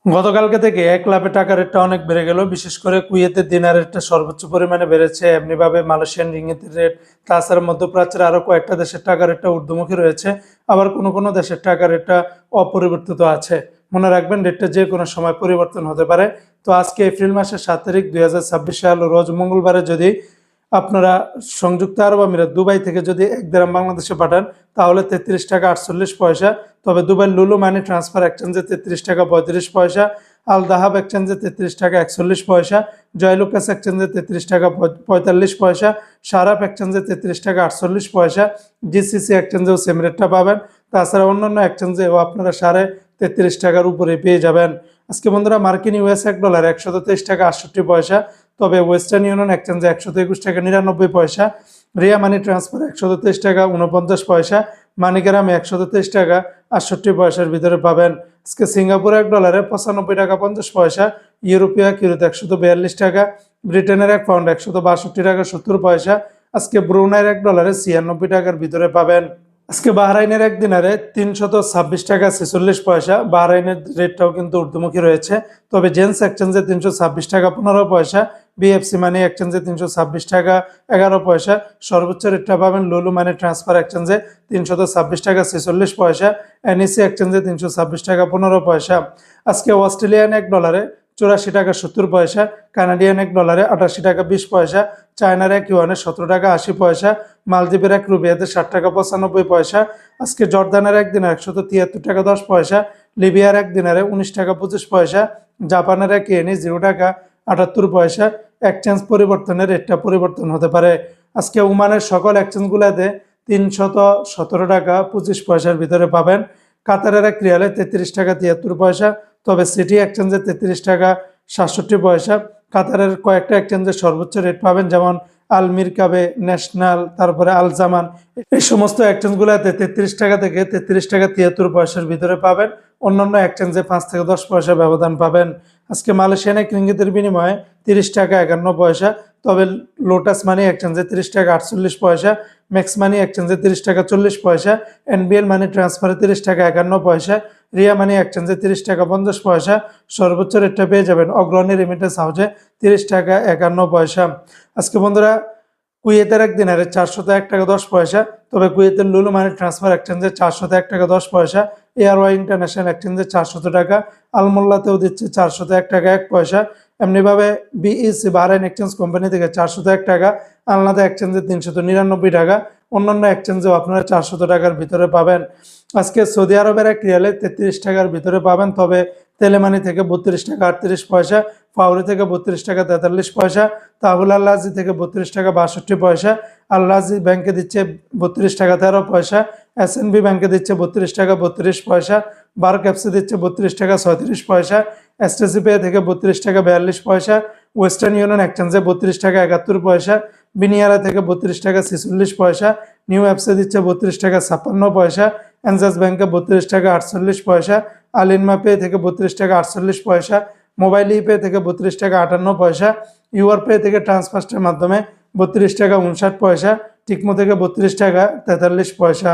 গতকালকে থেকে এক লাফে টাকা রেটটা অনেক বেড়ে গেল। বিশেষ করে কুয়েতের দিনার রেটটা সর্বোচ্চ পরিমাণে বেড়েছে। এমনিভাবে মালয়েশিয়ান রিঙ্গিতের রেট, তাছাড়া মধ্যপ্রাচ্যের আরো কয়েকটা দেশের টাকা রেটটা ঊর্ধ্বমুখী রয়েছে। আবার কোনো কোনো দেশের টাকা রেটটা অপরিবর্তিত আছে। মনে রাখবেন, রেটটা যে কোনো সময় পরিবর্তন হতে পারে। তো আজকে এপ্রিল মাসের ৭ তারিখ ২০২৬ সাল রোজ মঙ্গলবারে যদি আপনারা সংযুক্ত আরব আমিরাত দুবাই থেকে যদি ১ দিরহাম বাংলাদেশে পাঠান, তাহলে ৩৩ টাকা ৪৮ পয়সা। তবে দুবাই লুলু মানি ট্রান্সফার এক্সচেঞ্জে ৩৩ টাকা ৩৫ পয়সা, আল দাহাব এক্সচেঞ্জে ৩৩ টাকা ৪১ পয়সা, জয়লুকাস এক্সচেঞ্জে ৩৩ টাকা ৪৫ পয়সা, সারাপ এক্সচেঞ্জে ৩৩ টাকা ৪৮ পয়সা, জিসিসি এক্সচেঞ্জেও সেম রেটটা পাবেন। তাছাড়া অন্যান্য এক্সচেঞ্জেও আপনারা ৩৩ টাকার উপরে পেয়ে যাবেন। আজকে বন্ধুরা, মার্কিন ইউএস $1 ১২৩ টাকা ৬৮ পয়সা। তবে ওয়েস্টার্ন ইউনিয়ন এক্সচেঞ্জে ১২১ টাকা ৯৯ পয়সা, রিয়া মানি ট্রান্সফার ১৩৩ টাকা ৪৯ পয়সা, মানিগ্রামে ১৩৩ টাকা ৬৮ পয়সার ভিতরে পাবেন। আজকে সিঙ্গাপুর $1 ৯৫ টাকা ৫০ পয়সা, ইউরোপীয় ইউরোতে ১৪২ টাকা, ব্রিটেনের £1 ১৬২ টাকা ৭০ পয়সা। আজকে ব্রুনাইয়ের $1 ৯৬ টাকার ভিতরে পাবেন। আজকে বাহরাইনের এক দিনারে ৩২৬ টাকা ৪৬ পয়সা। বাহরাইনের রেটটাও কিন্তু ঊর্ধ্বমুখী রয়েছে। তবে জেন্স এক্সচেঞ্জে ৩২৬ টাকা ১৫ পয়সা, বিএফসি মানি এক্সচেঞ্জে ৩২৬ টাকা ১১ পয়সা। সর্বোচ্চ রেটটা পাবেন লুলু মানি ট্রান্সফার এক্সচেঞ্জে ৩২৬ টাকা ৪৬ পয়সা, এনইসি এক্সচেঞ্জে ৩২৬ টাকা ১৫ পয়সা। আজকে অস্ট্রেলিয়ান $1 ৮৪ টাকা ৭০ পয়সা, কানাডিয়ান $1 ৮৮ টাকা ২০ পয়সা, চায়নার $1 ১৭ টাকা ৮০ পয়সা, মালদ্বীপের ₹1 60 টাকা ৯৫ পয়সা। আজকে জর্দানের এক দিনার ১৭৩ টাকা ১০ পয়সা, লিবিয়ার এক দিনারে ১৯ টাকা ২৫ পয়সা, জাপানের এক ইয়েনি 0 টাকা ৭৮ পয়সা। এক্সচেঞ্জ পরিবর্তনের রেটটা পরিবর্তন হতে পারে। আজকে ওমানের সকল এক্সচেঞ্জগুলোতে ৩১৭ টাকা ২৫ পয়সার ভিতরে পাবেন। কাতারের এক রিয়ালে ৩৩ টাকা ৭৩ পয়সা। তবে সিটি এক্সচেঞ্জে ৩৩ টাকা ৬৭ পয়সা। কাতারের কয়েকটা এক্সচেঞ্জের সর্বোচ্চ রেট পাবেন, যেমন আল মিরকাবে, ন্যাশনাল, তারপরে আল জামান। এই সমস্ত এক্সচেঞ্জগুলোতে ৩৩ টাকা থেকে ৩৩ টাকা ৭৩ পয়সার ভিতরে পাবেন। অন্যান্য এক্সচেঞ্জে ৫ থেকে ১০ পয়সা ব্যবধান পাবেন। আজকে মালয়েশিয়ান এক রিঙ্গিতের বিনিময়ে ৩০ টাকা ৫১ পয়সা। তবে লোটাস মানি এক্সচেঞ্জে ৩০ টাকা ৪৮ পয়সা, ম্যাক্স মানি এক্সচেঞ্জে ৩০ টাকা ৪০ পয়সা, এনবিএল মানি ট্রান্সফারে ৩০ টাকা ৫১ পয়সা, রিয়া মানি এক্সচেঞ্জে ৩০ টাকা ৫০ পয়সা। সর্বোচ্চ রেটটা পেয়ে যাবেন অগ্রণী রেমিটেন্স হাউসে ৩০ টাকা ৫১ পয়সা। আজকে বন্ধুরা, কুয়েতের এক দিনারে ৪০১ টাকা ১০ পয়সা। তবে কুয়েতের লুলু মানি ট্রান্সফার এক্সচেঞ্জে ৪০১ টাকা ১০ পয়সা, এয়ারওয়াই ইন্টারন্যাশনাল এক্সচেঞ্জে ৪০০ টাকা, আলমোল্লাতেও দিচ্ছে ৪০১ টাকা ১ পয়সা। এমনিভাবে বিইসি বাহরাইন এক্সচেঞ্জ কোম্পানি থেকে ৪০১ টাকা, আলনাদা এক্সচেঞ্জে ৩৯৯ টাকা। অন্যান্য এক্সচেঞ্জেও আপনারা ৪০০ টাকার ভিতরে পাবেন। আজকে সৌদি আরবের এক রিয়ালে ৩৩ টাকার ভিতরে পাবেন। তবে তেলেমানি থেকে ৩২ টাকা ৩৮ পয়সা, ফাউরি থেকে ৩২ টাকা ৪৩ পয়সা, তাহুল আল্লাজি থেকে ৩২ টাকা ৬২ পয়সা, আল্লাজি ব্যাংকে দিচ্ছে ৩২ টাকা ১৩ পয়সা, এসএনবি ব্যাংকে দিচ্ছে ৩২ টাকা ৩২ পয়সা, বার ক্যাপসি দিচ্ছে ৩২ টাকা ৩৬ পয়সা, এসটিসি পে থেকে ৩২ টাকা ৪২ পয়সা, ওয়েস্টার্ন ইউনিয়ন এক্সচেঞ্জে ৩২ টাকা ৭১ পয়সা, বিনিয়ারা থেকে ৩২ টাকা ৪৬ পয়সা, নিউ অ্যাপসে দিচ্ছে ৩২ টাকা ৫৬ পয়সা, এনজাস ব্যাংকে ৩২ টাকা ৪৮ পয়সা, আলিনমা পে থেকে ৩২ টাকা ৪৮ পয়সা, মোবাইল ইপে থেকে ৩২ টাকা ৫৮ পয়সা, ইউআর পে থেকে ট্রান্সফার্স্টের মাধ্যমে ৩২ টাকা ৫৯ পয়সা, টিকমো থেকে ৩২ টাকা ৪৩ পয়সা।